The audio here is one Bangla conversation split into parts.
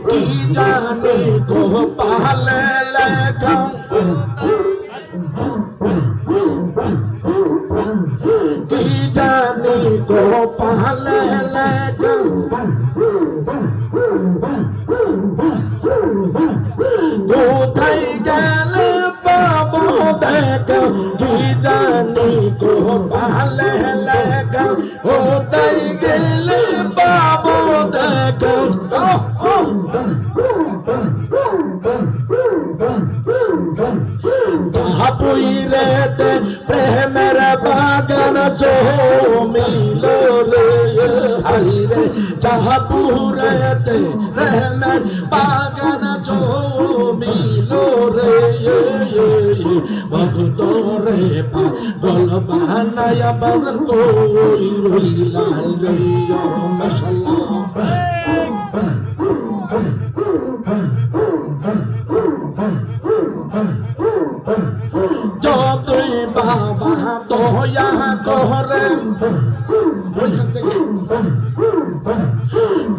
কি জানি গোপালে লেখা কি জানি গোপালে লেখা কোথায় গেলে পাবো দেখা কি জানি গোপালে লেখা কোথায় গেলে পাবো দেখা পুইরেতে প্রেমের বাগান জমিল রে হাইরে চাহাপুরেতে প্রেমের বাগান জমিল রে ভক্ত রে পাগল বানায়া বাজার কই রইলা রে মাশাআল্লাহ যতই বাবা দয়া করেন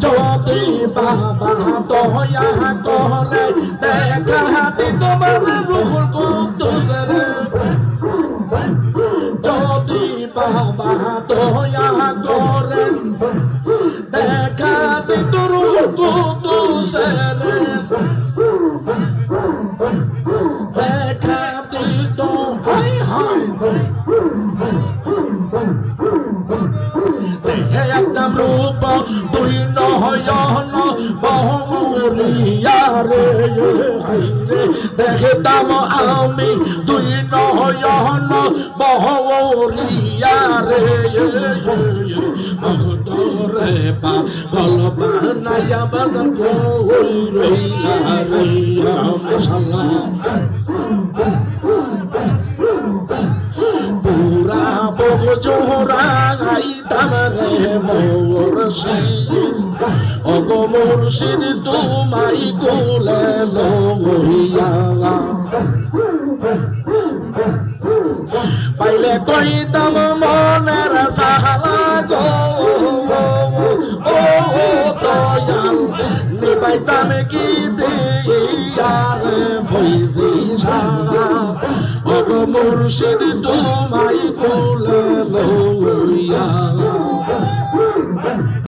যতই বাবা দয়া করে দেখা দিত তোমার রুহুল কুদ্দুস রে যতই বাবা দয়া করেন দেখা দিত রুহুল কুদ্দুস রে দেখা দিত হাই হাই দেহে একদম রূপ দুই নয়ন বহুরিয়া রে হাইরে দেখতাম আমি দুই নয়ন বহুরিয়া রে ভক্তরে পাগল বানায়া বাজার কই রইলা রে মাশাআল্লাহ পুরা বগজোরা গাইতাম রে মুর্শিদ ওগো মুর্শিদ তোমায় কোলে লইয়া পাইলে কইতাম মনের সাহালা গো ও দয়াল নিবাইতাম কি দিয়ার ফইজি সারা ওগো মুর্শিদ তোমায় কোলে